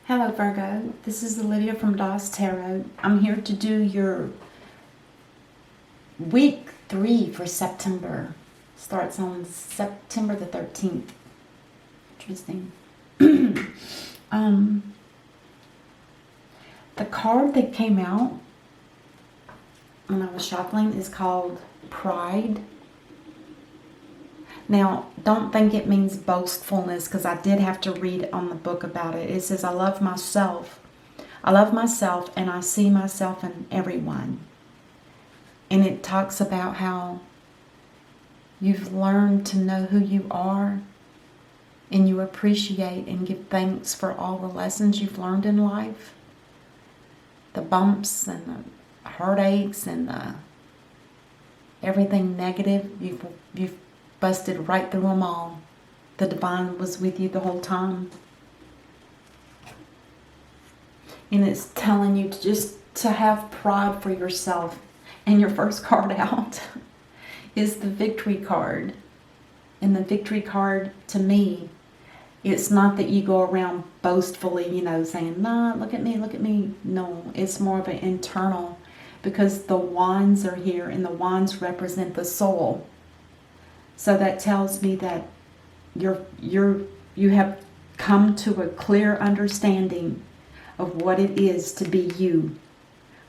Hello Virgo, this is Olivia from DOS Tarot. I'm here to do your week 3 for September. Starts on September the 13th. Interesting. The card that came out when I was shuffling is called Pride. Now, don't think it means boastfulness, because I did have to read on the book about it. It says, I love myself. I love myself and I see myself in everyone. And it talks about how you've learned to know who you are and you appreciate and give thanks for all the lessons you've learned in life. The bumps and the heartaches and the everything negative, you've busted right through them all. The divine was with you the whole time. And it's telling you to have pride for yourself. And your first card out is the victory card. And the victory card, to me, it's not that you go around boastfully, saying, nah, look at me, look at me. No, it's more of an internal, because the wands are here and the wands represent the soul. So that tells me that you have come to a clear understanding of what it is to be you,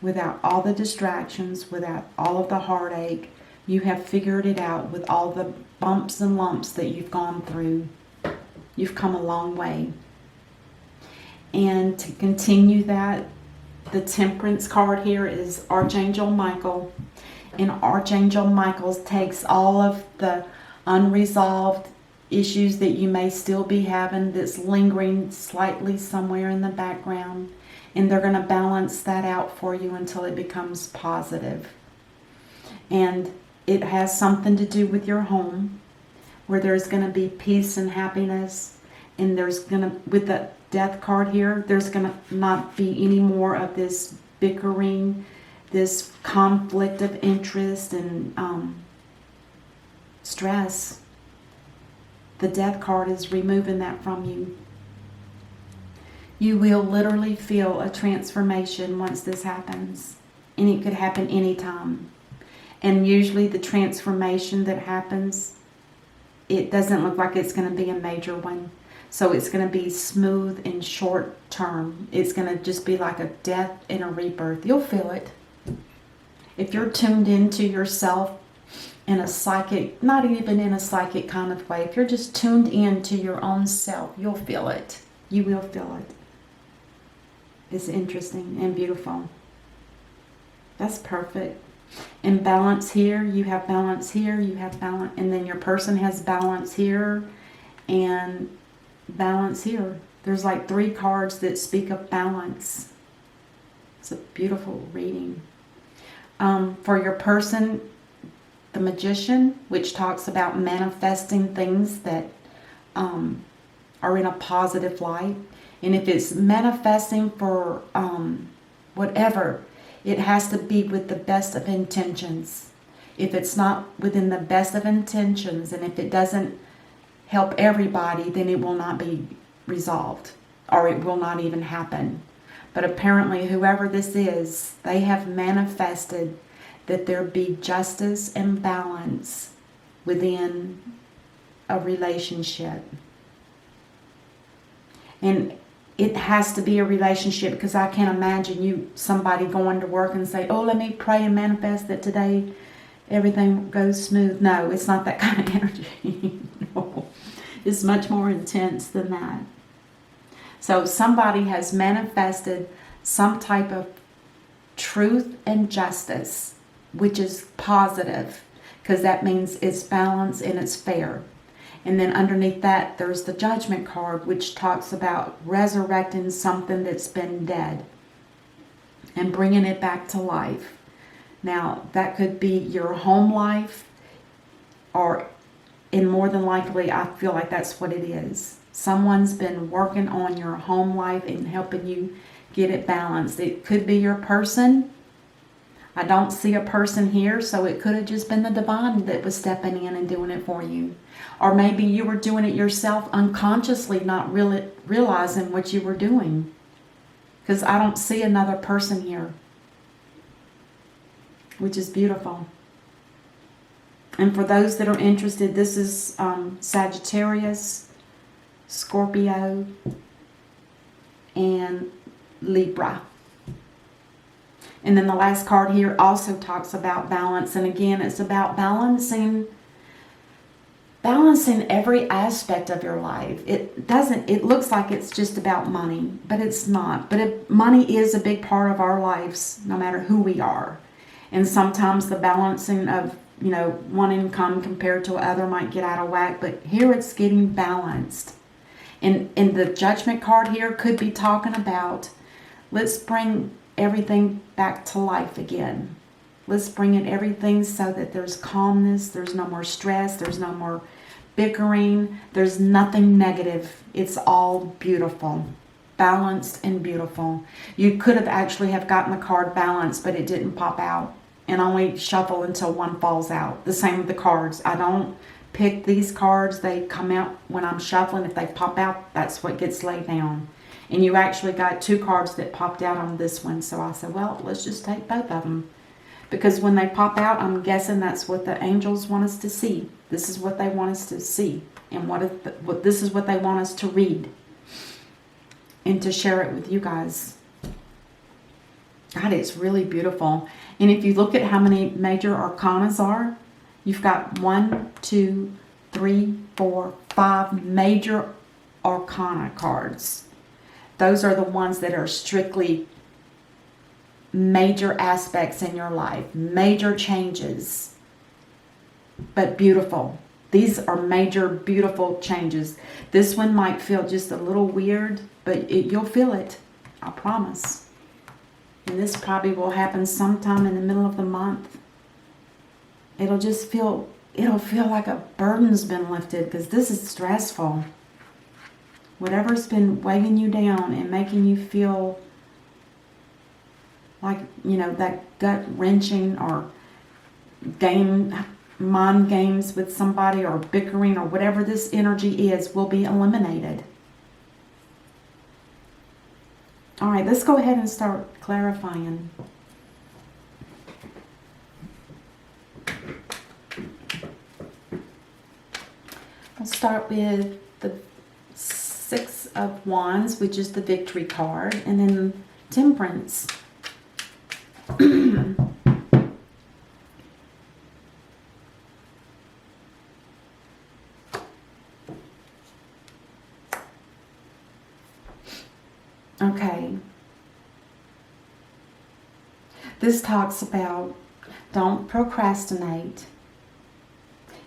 without all the distractions, without all of the heartache. You have figured it out with all the bumps and lumps that you've gone through. You've come a long way. And to continue that, the Temperance card here is Archangel Michael. And Archangel Michael takes all of the unresolved issues that you may still be having that's lingering slightly somewhere in the background, and they're going to balance that out for you until it becomes positive. And it has something to do with your home, where there's going to be peace and happiness, and there's going to, with the Death card here, there's going to not be any more of this bickering, this conflict of interest and stress. The Death card is removing that from you. You will literally feel a transformation once this happens. And it could happen anytime. And usually the transformation that happens, it doesn't look like it's going to be a major one. So it's going to be smooth and short term. It's going to just be like a death and a rebirth. You'll feel it. If you're tuned into yourself in a psychic, not even in a psychic kind of way, if you're just tuned into your own self, you'll feel it. You will feel it. It's interesting and beautiful. That's perfect. And balance here, you have balance here, you have balance, and then your person has balance here and balance here. There's like 3 cards that speak of balance. It's a beautiful reading. For your person, the Magician, which talks about manifesting things that are in a positive light. And if it's manifesting for whatever, it has to be with the best of intentions. If it's not within the best of intentions, and if it doesn't help everybody, then it will not be resolved, or it will not even happen. But apparently, whoever this is, they have manifested that there be justice and balance within a relationship. And it has to be a relationship, because I can't imagine somebody going to work and say, oh, let me pray and manifest that today everything goes smooth. No, it's not that kind of energy. No. It's much more intense than that. So somebody has manifested some type of truth and justice, which is positive, because that means it's balanced and it's fair. And then underneath that, there's the Judgment card, which talks about resurrecting something that's been dead and bringing it back to life. Now, that could be your home life, and more than likely, I feel like that's what it is. Someone's been working on your home life and helping you get it balanced. It could be your person. I don't see a person here, so it could have just been the divine that was stepping in and doing it for you. Or maybe you were doing it yourself unconsciously, not really realizing what you were doing. because I don't see another person here, which is beautiful. And for those that are interested, this is Sagittarius, Scorpio, and Libra. And then the last card here also talks about balance. And again, it's about balancing every aspect of your life. It looks like it's just about money, but it's not. But money is a big part of our lives, no matter who we are. And sometimes the balancing of, one income compared to other might get out of whack, but here it's getting balanced. And the Judgment card here could be talking about, let's bring everything back to life again. Let's bring in everything so that there's calmness, there's no more stress, there's no more bickering, there's nothing negative. It's all beautiful, balanced and beautiful. You could have actually have gotten the card balanced, but it didn't pop out, and only shuffle until one falls out. The same with the cards. I don't pick these cards. They come out when I'm shuffling. If they pop out, that's what gets laid down. And you actually got 2 cards that popped out on this one. So I said, well, let's just take both of them. Because when they pop out, I'm guessing that's what the angels want us to see. This is what they want us to see. And this is what they want us to read. And to share it with you guys. God, it's really beautiful. And if you look at how many major arcanas are, you've got 1, 2, 3, 4, 5 major arcana cards. Those are the ones that are strictly major aspects in your life, major changes, but beautiful. These are major, beautiful changes. This one might feel just a little weird, but you'll feel it, I promise. And this probably will happen sometime in the middle of the month. It'll feel like a burden's been lifted, because this is stressful. Whatever's been weighing you down and making you feel like, that gut-wrenching or mind games with somebody or bickering or whatever this energy is will be eliminated. All right, let's go ahead and start clarifying. I'll start with the 6 of Wands, which is the Victory card, and then Temperance. Okay. This talks about don't procrastinate.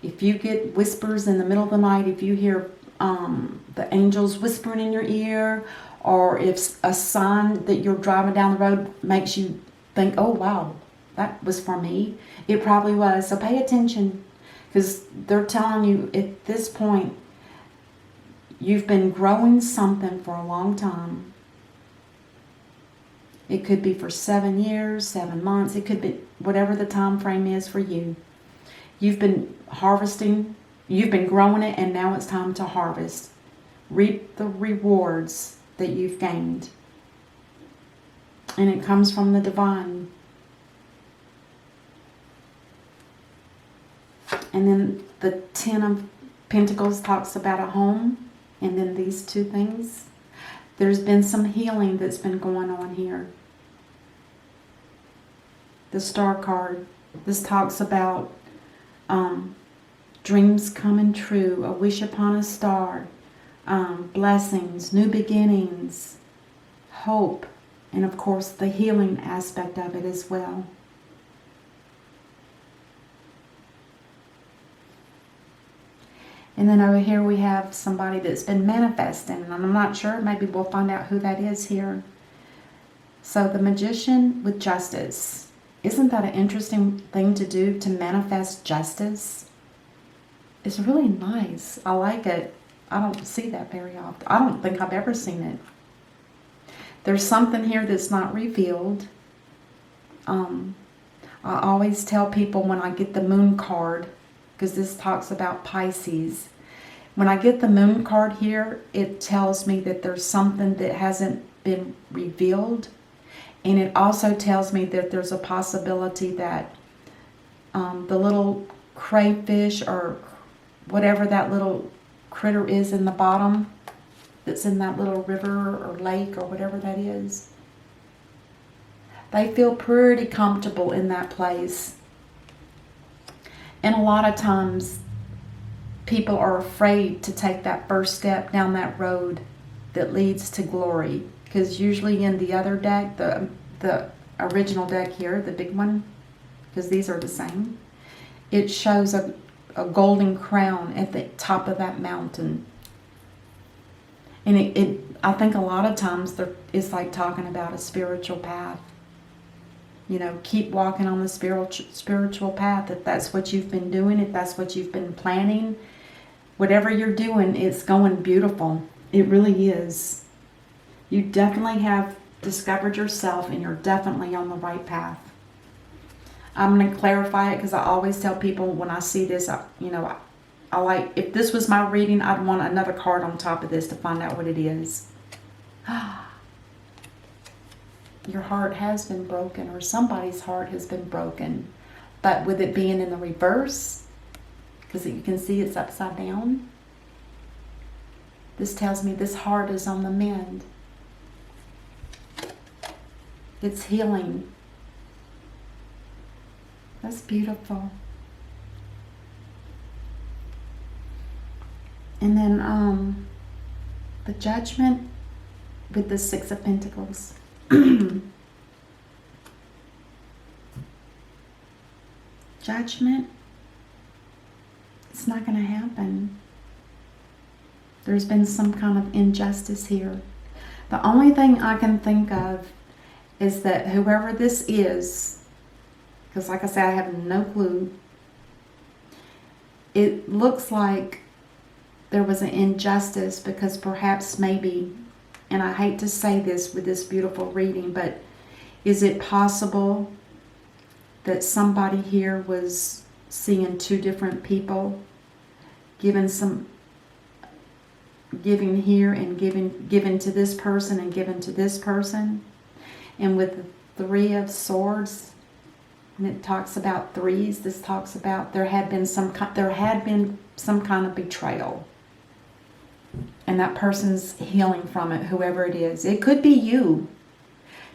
If you get whispers in the middle of the night, if you hear the angels whispering in your ear, or if a sign that you're driving down the road makes you think, oh wow, that was for me, it probably was. So pay attention, because they're telling you at this point you've been growing something for a long time. It could be for 7 years, 7 months. It could be whatever the time frame is for you. You've been harvesting, you've been growing it, and now it's time to harvest. Reap the rewards that you've gained. And it comes from the divine. And then the 10 of Pentacles talks about a home. And then these 2 things. There's been some healing that's been going on here. The Star card. This talks about dreams coming true, a wish upon a star, blessings, new beginnings, hope, and of course the healing aspect of it as well. And then over here we have somebody that's been manifesting, and I'm not sure, maybe we'll find out who that is here. So the Magician with justice. Isn't that an interesting thing to do, to manifest justice? It's really nice. I like it. I don't see that very often. I don't think I've ever seen it. There's something here that's not revealed. I always tell people when I get the Moon card, because this talks about Pisces. When I get the Moon card here, it tells me that there's something that hasn't been revealed. And it also tells me that there's a possibility that the little crayfish or whatever that little critter is in the bottom that's in that little river or lake or whatever that is, they feel pretty comfortable in that place. And a lot of times people are afraid to take that first step down that road that leads to glory. Because usually in the other deck, the original deck here, the big one, because these are the same, it shows a golden crown at the top of that mountain. And I think a lot of times it's like talking about a spiritual path. You know, keep walking on the spiritual path. If that's what you've been doing, if that's what you've been planning, whatever you're doing, it's going beautiful. It really is. You definitely have discovered yourself, and you're definitely on the right path. I'm going to clarify it because I always tell people when I see this, I like, if this was my reading, I'd want another card on top of this to find out what it is. Your heart has been broken, or somebody's heart has been broken. But with it being in the reverse, because you can see it's upside down, this tells me this heart is on the mend. It's healing. That's beautiful. And then the Judgment with the Six of Pentacles. Judgment. It's not going to happen. There's been some kind of injustice here. The only thing I can think of is that whoever this is, because like I said, I have no clue, it looks like there was an injustice because perhaps maybe, and I hate to say this with this beautiful reading, but is it possible that somebody here was seeing two different people, giving here and giving to this person and giving to this person? And with the Three of Swords, and it talks about threes, this talks about there had been some kind of betrayal. And that person's healing from it, whoever it is. It could be you.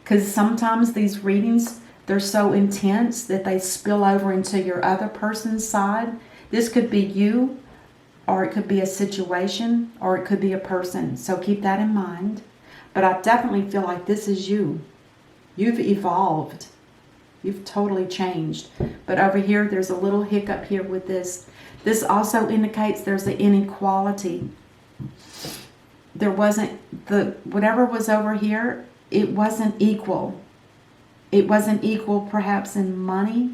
Because sometimes these readings, they're so intense that they spill over into your other person's side. This could be you, or it could be a situation, or it could be a person. So keep that in mind. But I definitely feel like this is you. You've evolved. You've totally changed. But over here, there's a little hiccup here with this. This also indicates there's an inequality. There wasn't, whatever was over here, it wasn't equal. It wasn't equal perhaps in money.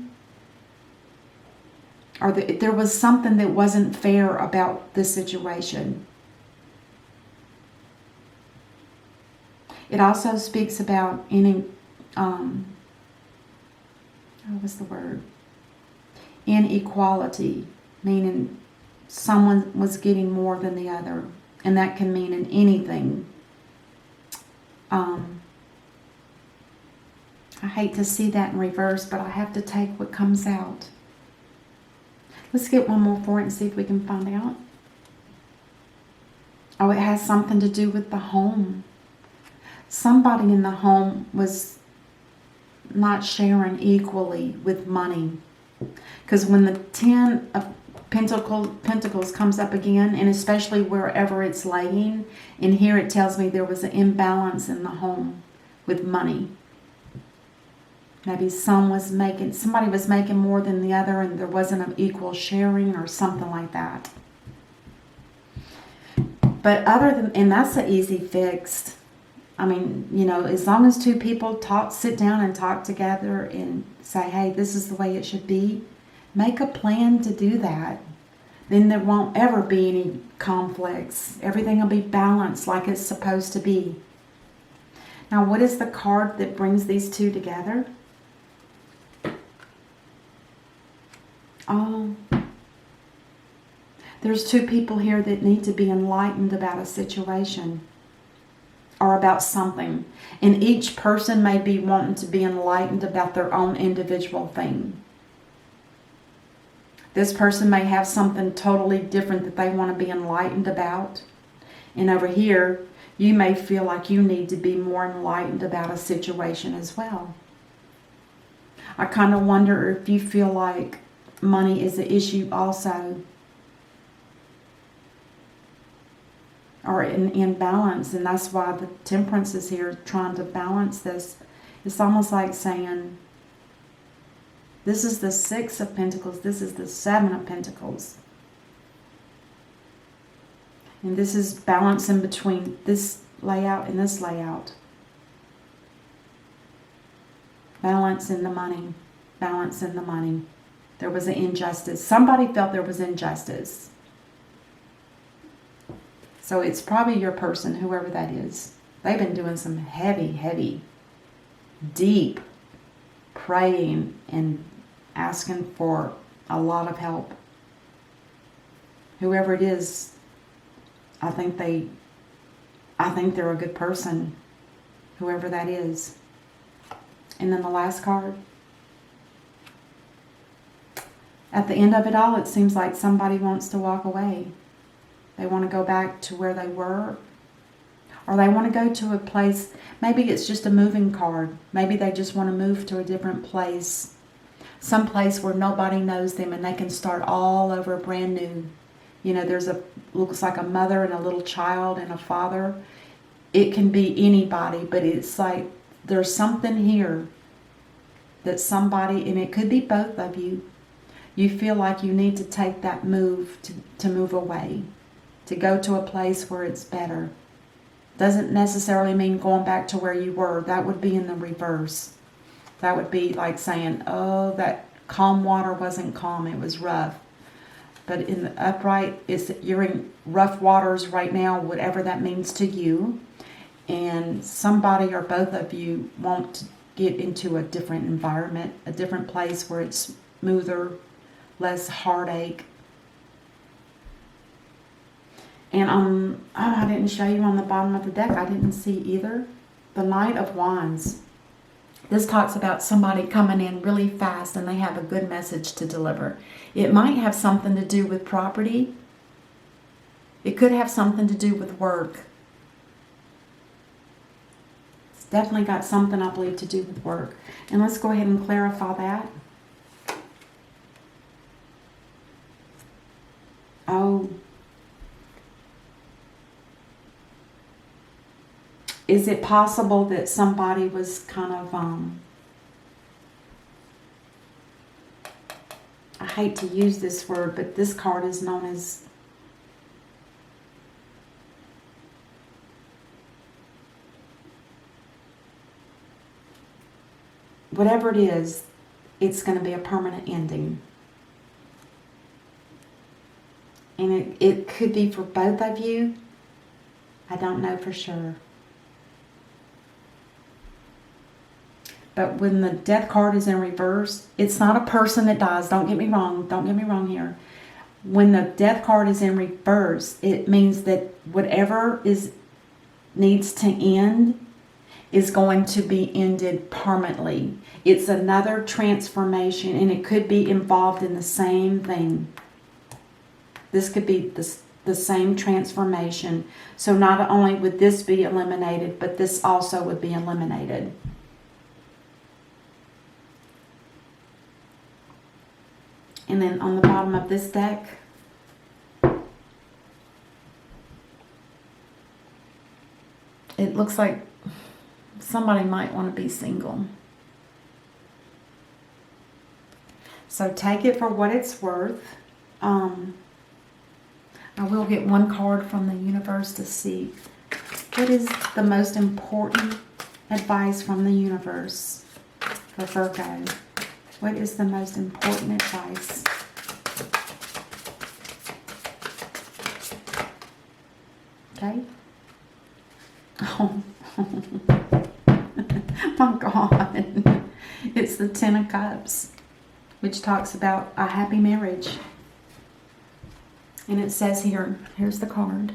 Or there was something that wasn't fair about the situation. It also speaks about what was the word? Inequality, meaning someone was getting more than the other. And that can mean in anything. I hate to see that in reverse, but I have to take what comes out. Let's get one more for it and see if we can find out. Oh, it has something to do with the home. Somebody in the home was not sharing equally with money. Because when the Ten of Pentacles comes up again, and especially wherever it's laying, and here it tells me there was an imbalance in the home with money. Maybe somebody was making more than the other, and there wasn't an equal sharing or something like that. But and that's an easy fix. I mean, as long as two people sit down and talk together and say, hey, this is the way it should be, make a plan to do that. Then there won't ever be any conflicts. Everything will be balanced like it's supposed to be. Now, what is the card that brings these two together? Oh, there's two people here that need to be enlightened about a situation. or about something. And each person may be wanting to be enlightened about their own individual thing. This person may have something totally different that they want to be enlightened about. And over here, you may feel like you need to be more enlightened about a situation as well. I kind of wonder if you feel like money is an issue also. Or in balance. And that's why the Temperance is here, trying to balance this. It's almost like saying, this is the Six of Pentacles. This is the Seven of Pentacles. And this is balancing between this layout and this layout. Balance in the money. Balance in the money. There was an injustice. Somebody felt there was injustice. So it's probably your person, whoever that is. They've been doing some heavy, deep praying and asking for a lot of help. Whoever it is, I think they're a good person, whoever that is. And then the last card. At the end of it all, it seems like somebody wants to walk away. They want to go back to where they were. Or they want to go to a place. Maybe it's just a moving card. Maybe they just want to move to a different place. Some place where nobody knows them and they can start all over brand new. You know, looks like a mother and a little child and a father. It can be anybody, but it's like there's something here that somebody, and it could be both of you, you feel like you need to take that move to move away. To go to a place where it's better. Doesn't necessarily mean going back to where you were. That would be in the reverse. That would be like saying, oh, that calm water wasn't calm, it was rough. But in the upright, you're in rough waters right now, whatever that means to you. And somebody or both of you want to get into a different environment, a different place where it's smoother, less heartache. And I didn't show you on the bottom of the deck. I didn't see either. The Knight of Wands. This talks about somebody coming in really fast and they have a good message to deliver. It might have something to do with property. It could have something to do with work. It's definitely got something, I believe, to do with work. And let's go ahead and clarify that. Oh. Is it possible that somebody was kind of, I hate to use this word, but this card is known as, whatever it is, it's going to be a permanent ending. And it could be for both of you. I don't know for sure. But when the Death card is in reverse, it's not a person that dies. Don't get me wrong. Don't get me wrong here. When the Death card is in reverse, it means that whatever needs to end is going to be ended permanently. It's another transformation, and it could be involved in the same thing. This could be the same transformation. So not only would this be eliminated, but this also would be eliminated. And then on the bottom of this deck, it looks like somebody might want to be single. So take it for what it's worth. I will get one card from the universe to see what is the most important advice from the universe for Virgo. What is the most important advice? Okay. Oh, my God. It's the Ten of Cups, which talks about a happy marriage. And it says here, here's the card.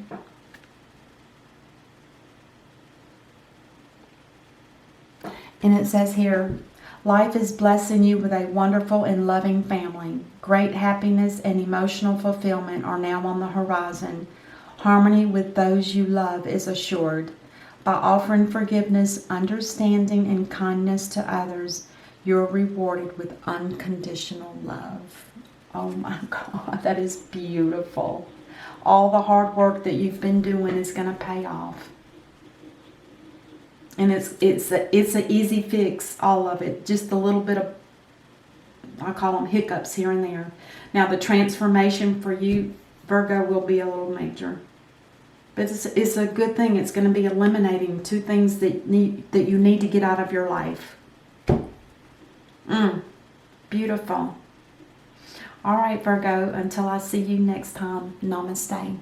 And it says here, life is blessing you with a wonderful and loving family. Great happiness and emotional fulfillment are now on the horizon. Harmony with those you love is assured. By offering forgiveness, understanding, and kindness to others, you're rewarded with unconditional love. Oh my God, that is beautiful. All the hard work that you've been doing is going to pay off. And it's an easy fix, all of it. Just a little bit of, I call them hiccups here and there. Now the transformation for you, Virgo, will be a little major. But it's a good thing. It's going to be eliminating 2 things that you need to get out of your life. Beautiful. All right, Virgo, until I see you next time, namaste.